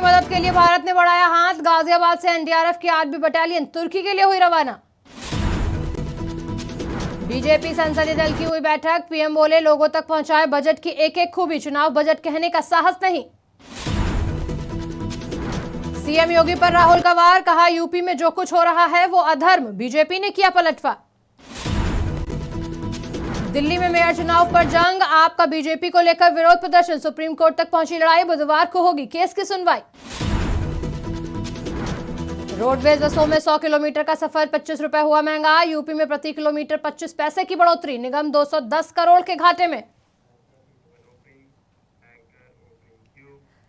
की मदद के लिए भारत ने बढ़ाया हाथ। गाजियाबाद से एनडीआरएफ की 8वीं बटालियन तुर्की के लिए हुई रवाना। बीजेपी संसदीय दल की हुई बैठक। पीएम बोले लोगों तक पहुंचाए बजट की एक एक खूबी, चुनाव बजट कहने का साहस नहीं। सीएम योगी पर राहुल का वार, कहा यूपी में जो कुछ हो रहा है वो अधर्म, बीजेपी ने किया पलटवार। दिल्ली में मेयर चुनाव पर जंग, आपका बीजेपी को लेकर विरोध प्रदर्शन, सुप्रीम कोर्ट तक पहुंची लड़ाई, बुधवार को होगी केस की सुनवाई। रोडवेज बसों में 100 किलोमीटर का सफर 25 रुपए हुआ महंगा, यूपी में प्रति किलोमीटर 25 पैसे की बढ़ोतरी, निगम 210 करोड़ के घाटे में।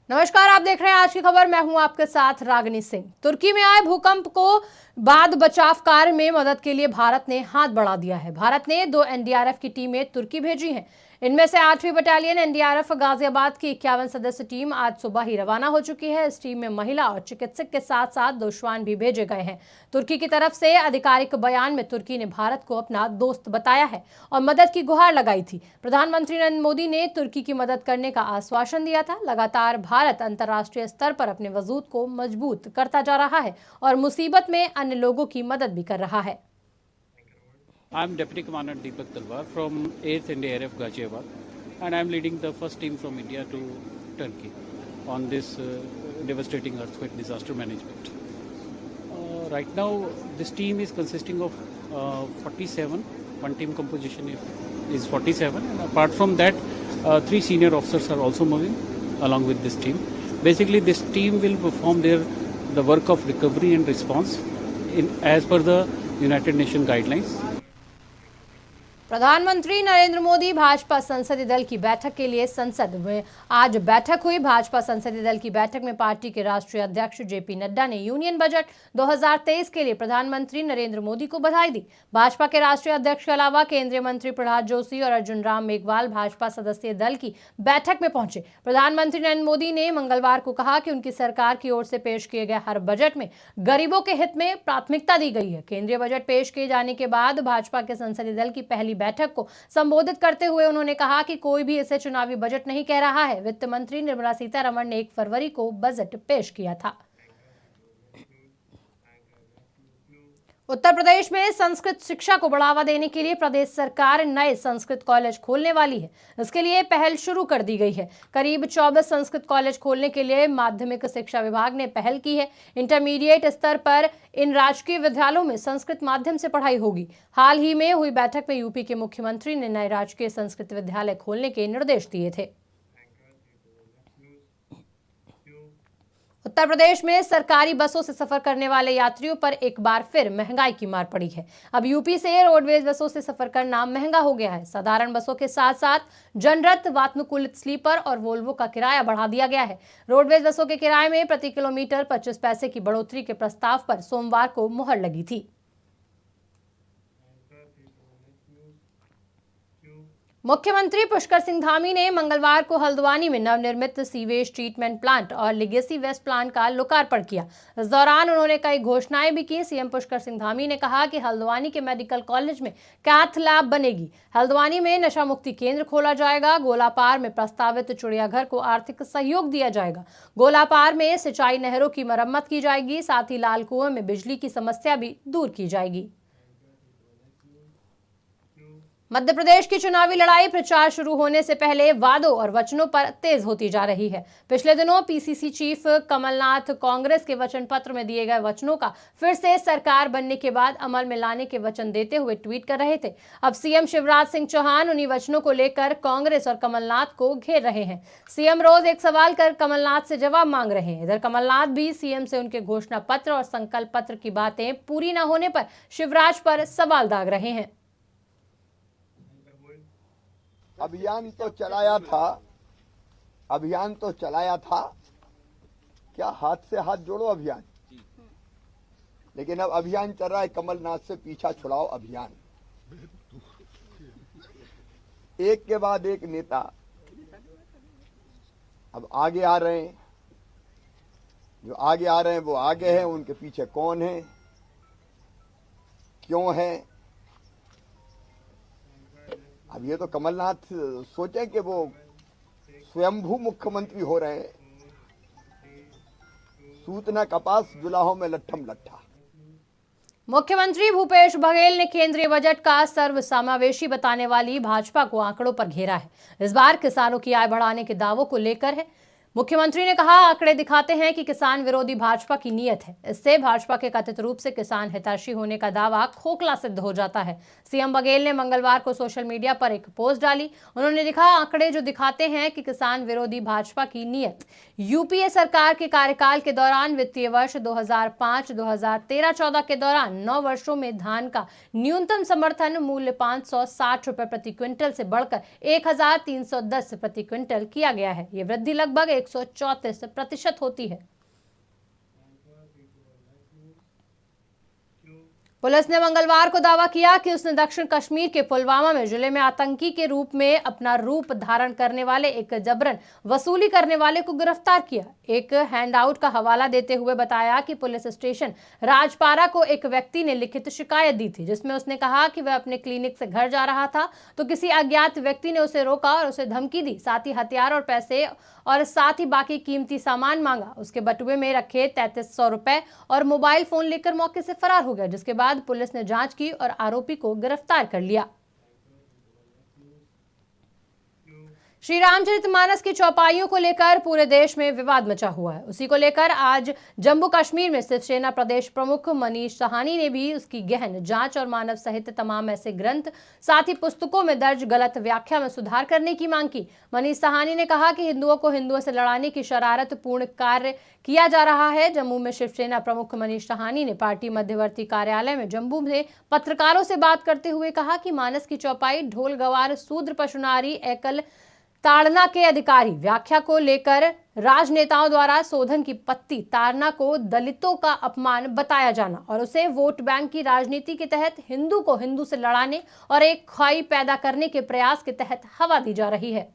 नमस्कार, आप देख रहे हैं आज की खबर। मैं हूं आपके साथ रागिनी सिंह। तुर्की में आए भूकंप को बाद बचाव कार्य में मदद के लिए भारत ने हाथ बढ़ा दिया है। भारत ने 2 एनडीआरएफ की टीमें तुर्की भेजी हैं। इनमें से 8वीं बटालियन एनडीआरएफ गाजियाबाद की 51 सदस्य टीम आज सुबह ही रवाना हो चुकी है। इस टीम में महिला और चिकित्सक के साथ साथ 2 श्वान भी भेजे गए हैं। तुर्की की तरफ से आधिकारिक बयान में तुर्की ने भारत को अपना दोस्त बताया है और मदद की गुहार लगाई थी। प्रधानमंत्री नरेंद्र मोदी ने तुर्की की मदद करने का आश्वासन दिया था। लगातार भारत अंतर्राष्ट्रीय स्तर पर अपने वजूद को मजबूत करता जा रहा है और मुसीबत में अन्य लोगों की मदद भी कर रहा है। I'm Deputy Commandant Deepak Talwar from 8th NDRF Ghaziabad, and I'm leading the first team from India to Turkey on this devastating earthquake disaster management. Right now, this team is consisting of 47. One team composition is 47, and apart from that, 3 senior officers are also moving along with this team. Basically, this team will perform the work of recovery and response as per the United Nations guidelines. प्रधानमंत्री नरेंद्र मोदी भाजपा संसदीय दल की बैठक के लिए संसद में आज बैठक हुई। भाजपा संसदीय दल की बैठक में पार्टी के राष्ट्रीय अध्यक्ष जेपी नड्डा ने यूनियन बजट 2023 के लिए प्रधानमंत्री नरेंद्र मोदी को बधाई दी। भाजपा के राष्ट्रीय अध्यक्ष के अलावा केंद्रीय मंत्री प्रहलाद जोशी और अर्जुन राम मेघवाल भाजपा सदस्यीय दल की बैठक में पहुंचे। प्रधानमंत्री नरेंद्र मोदी ने मंगलवार को कहा कि उनकी सरकार की ओर से पेश किए गए हर बजट में गरीबों के हित में प्राथमिकता दी गई है। केंद्रीय बजट पेश किए जाने के बाद भाजपा के संसदीय दल की पहली बैठक को संबोधित करते हुए उन्होंने कहा कि कोई भी इसे चुनावी बजट नहीं कह रहा है। वित्त मंत्री निर्मला सीतारमण ने 1 फरवरी को बजट पेश किया था। उत्तर प्रदेश में संस्कृत शिक्षा को बढ़ावा देने के लिए प्रदेश सरकार नए संस्कृत कॉलेज खोलने वाली है। इसके लिए पहल शुरू कर दी गई है। करीब 24 संस्कृत कॉलेज खोलने के लिए माध्यमिक शिक्षा विभाग ने पहल की है। इंटरमीडिएट स्तर पर इन राजकीय विद्यालयों में संस्कृत माध्यम से पढ़ाई होगी। हाल ही में हुई बैठक में यूपी के मुख्यमंत्री ने नए राजकीय संस्कृत विद्यालय खोलने के निर्देश दिए थे। उत्तर प्रदेश में सरकारी बसों से सफर करने वाले यात्रियों पर एक बार फिर महंगाई की मार पड़ी है। अब यूपी से रोडवेज बसों से सफर करना महंगा हो गया है। साधारण बसों के साथ साथ जनरत, वातानुकूलित स्लीपर और वोल्वो का किराया बढ़ा दिया गया है। रोडवेज बसों के किराए में प्रति किलोमीटर 25 पैसे की बढ़ोतरी के प्रस्ताव पर सोमवार को मुहर लगी थी। मुख्यमंत्री पुष्कर सिंह धामी ने मंगलवार को हल्द्वानी में नवनिर्मित सीवेज ट्रीटमेंट प्लांट और लीगेसी वेस्ट प्लांट का लोकार्पण किया। इस दौरान उन्होंने कई घोषणाएं भी की। सीएम पुष्कर सिंह धामी ने कहा कि हल्द्वानी के मेडिकल कॉलेज में कैथ लैब बनेगी। हल्द्वानी में नशा मुक्ति केंद्र खोला जाएगा। गोलापार में प्रस्तावित चिड़ियाघर को आर्थिक सहयोग दिया जाएगा। गोलापार में सिंचाई नहरों की मरम्मत की जाएगी। साथ ही लाल कुएं में बिजली की समस्या भी दूर की जाएगी। मध्य प्रदेश की चुनावी लड़ाई प्रचार शुरू होने से पहले वादों और वचनों पर तेज होती जा रही है। पिछले दिनों पीसीसी चीफ कमलनाथ कांग्रेस के वचन पत्र में दिए गए वचनों का फिर से सरकार बनने के बाद अमल में लाने के वचन देते हुए ट्वीट कर रहे थे। अब सीएम शिवराज सिंह चौहान उन्हीं वचनों को लेकर कांग्रेस और कमलनाथ को घेर रहे हैं। सीएम रोज एक सवाल कर कमलनाथ से जवाब मांग रहे हैं। इधर कमलनाथ भी सीएम से उनके घोषणा पत्र और संकल्प पत्र की बातें पूरी न होने पर शिवराज पर सवाल दाग रहे हैं। अभियान तो चलाया था, क्या हाथ से हाथ जोड़ो अभियान। लेकिन अब अभियान चल रहा है कमलनाथ से पीछा छुड़ाओ अभियान। एक के बाद एक नेता अब आगे आ रहे हैं। जो आगे आ रहे हैं वो आगे हैं, उनके पीछे कौन है, क्यों है। अब ये तो कमलनाथ सोचें कि वो स्वयंभू मुख्यमंत्री हो रहे हैं। सूत न कपास जुलाहों में लट्ठम लट्ठा। मुख्यमंत्री भूपेश बघेल ने केंद्रीय बजट का सर्वसमावेशी बताने वाली भाजपा को आंकड़ों पर घेरा है। इस बार किसानों की आय बढ़ाने के दावों को लेकर है। मुख्यमंत्री ने कहा, आंकड़े दिखाते हैं कि किसान विरोधी भाजपा की नीयत है। इससे भाजपा के कथित रूप से किसान हितैषी होने का दावा खोखला सिद्ध हो जाता है। सीएम बघेल ने मंगलवार को सोशल मीडिया पर एक पोस्ट डाली। उन्होंने लिखा, आंकड़े जो दिखाते हैं कि किसान विरोधी भाजपा की नीयत। यूपीए सरकार के कार्यकाल के दौरान वित्तीय वर्ष 2005-2013-14 के दौरान 9 वर्षों में धान का न्यूनतम समर्थन मूल्य 560 रुपए प्रति क्विंटल से बढ़कर 1310 प्रति क्विंटल किया गया है। ये वृद्धि लगभग 134% होती है। पुलिस ने मंगलवार को दावा किया कि उसने दक्षिण कश्मीर के पुलवामा में जिले में आतंकी के रूप में अपना रूप धारण करने वाले एक जबरन वसूली करने वाले को गिरफ्तार किया। एक हैंडआउट का हवाला देते हुए बताया कि पुलिस स्टेशन राजपारा को एक व्यक्ति ने लिखित शिकायत दी थी, जिसमें उसने कहा कि वह अपने क्लिनिक से घर जा रहा था तो किसी अज्ञात व्यक्ति ने उसे रोका और उसे धमकी दी, साथ ही हथियार और पैसे और साथ ही बाकी कीमती सामान मांगा। उसके बटुए में रखे 3300 रुपए और मोबाइल फोन लेकर मौके से फरार हो गया, जिसके बाद पुलिस ने जांच की और आरोपी को गिरफ्तार कर लिया। श्री रामचरितमानस की चौपाइयों को लेकर पूरे देश में विवाद मचा हुआ है। उसी को लेकर आज जम्मू कश्मीर में शिवसेना प्रदेश प्रमुख मनीष साहनी ने भी उसकी गहन जांच और मानव सहित तमाम ऐसे ग्रंथ, साथ ही पुस्तकों में दर्ज गलत व्याख्या में सुधार करने की मांग की। मनीष साहनी ने कहा कि हिंदुओं को हिंदुओं से लड़ाने की शरारत पूर्ण कार्य किया जा रहा है। जम्मू में शिवसेना प्रमुख मनीष साहनी ने पार्टी मध्यवर्ती कार्यालय में जम्मू में पत्रकारों से बात करते हुए कहा कि मानस की चौपाई ढोल गवार शूद्र पशुनारी एकल ताड़ना के अधिकारी व्याख्या को लेकर राजनेताओं द्वारा शोधन की पत्ती ताड़ना को दलितों का अपमान बताया जाना और उसे वोट बैंक की राजनीति के तहत हिंदू को हिंदू से लड़ाने और एक खाई पैदा करने के प्रयास के तहत हवा दी जा रही है।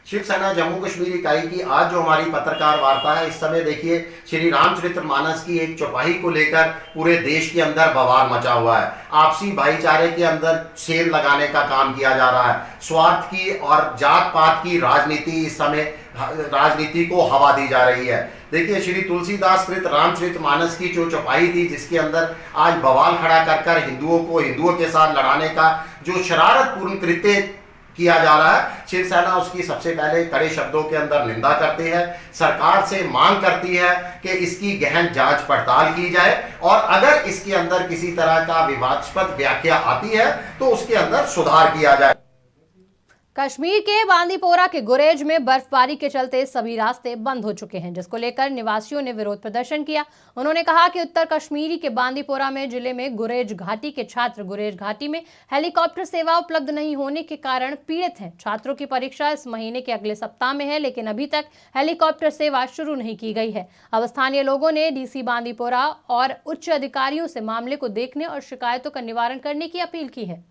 शिवसेना जम्मू कश्मीर इकाई की आज जो हमारी पत्रकार वार्ता है, इस समय देखिए श्री रामचरितमानस की एक चौपाई को लेकर पूरे देश के अंदर बवाल मचा हुआ है। आपसी भाईचारे के अंदर सेल लगाने का काम किया जा रहा है। स्वार्थ की और जात पात की राजनीति इस समय राजनीति को हवा दी जा रही है। देखिए श्री तुलसीदास कृत रामचरितमानस की जो चौपाई थी, जिसके अंदर आज बवाल खड़ा कर हिंदुओं को हिंदुओं के साथ लड़ाने का जो शरारतपूर्ण कृत्य किया जा रहा है, शिवसेना उसकी सबसे पहले कड़े शब्दों के अंदर निंदा करती है। सरकार से मांग करती है कि इसकी गहन जांच पड़ताल की जाए और अगर इसके अंदर किसी तरह का विवादास्पद व्याख्या आती है तो उसके अंदर सुधार किया जाए। कश्मीर के बांदीपोरा के गुरेज में बर्फबारी के चलते सभी रास्ते बंद हो चुके हैं, जिसको लेकर निवासियों ने विरोध प्रदर्शन किया। उन्होंने कहा कि उत्तर कश्मीरी के बांदीपोरा में जिले में गुरेज घाटी के छात्र गुरेज घाटी में हेलीकॉप्टर सेवा उपलब्ध नहीं होने के कारण पीड़ित हैं। छात्रों की परीक्षा इस महीने के अगले सप्ताह में है, लेकिन अभी तक हेलीकॉप्टर सेवा शुरू नहीं की गई है। अब स्थानीय लोगों ने डीसी बांदीपोरा और उच्च अधिकारियों से मामले को देखने और शिकायतों का निवारण करने की अपील की है।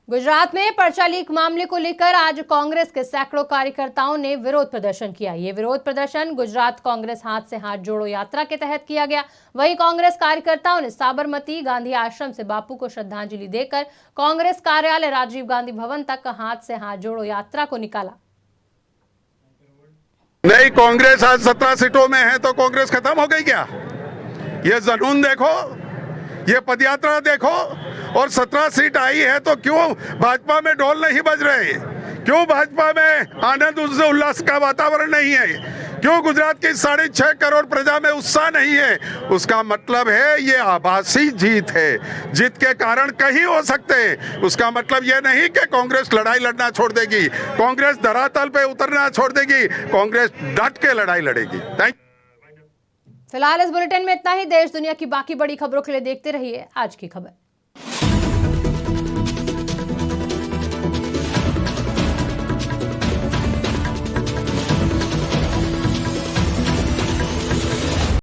गुजरात में पर्चा लीक मामले को लेकर आज कांग्रेस के सैकड़ों कार्यकर्ताओं ने विरोध प्रदर्शन किया। ये विरोध प्रदर्शन गुजरात कांग्रेस हाथ से हाथ जोड़ो यात्रा के तहत किया गया। वहीं कांग्रेस कार्यकर्ताओं ने साबरमती गांधी आश्रम से बापू को श्रद्धांजलि देकर कांग्रेस कार्यालय राजीव गांधी भवन तक हाथ से हाथ जोड़ो यात्रा को निकाला। नहीं, कांग्रेस आज 17 सीटों में है तो कांग्रेस खत्म हो गई क्या? ये जुनून देखो, ये पदयात्रा देखो, और 17 सीट आई है तो क्यों भाजपा में ढोल नहीं बज रहे? क्यों भाजपा में आनंद उल्लास का वातावरण नहीं है? क्यों गुजरात की 6.5 करोड़ प्रजा में उत्साह नहीं है? उसका मतलब है ये आभासी जीत है। जीत के कारण कहीं हो सकते हैं। उसका मतलब ये नहीं कि कांग्रेस लड़ाई लड़ना छोड़ देगी, कांग्रेस धरातल पे उतरना छोड़ देगी, कांग्रेस डट के लड़ाई लड़ेगी। थैंक फिलहाल इस बुलेटिन में इतना ही। देश दुनिया की बाकी बड़ी खबरों के लिए देखते रहिए आज की खबर।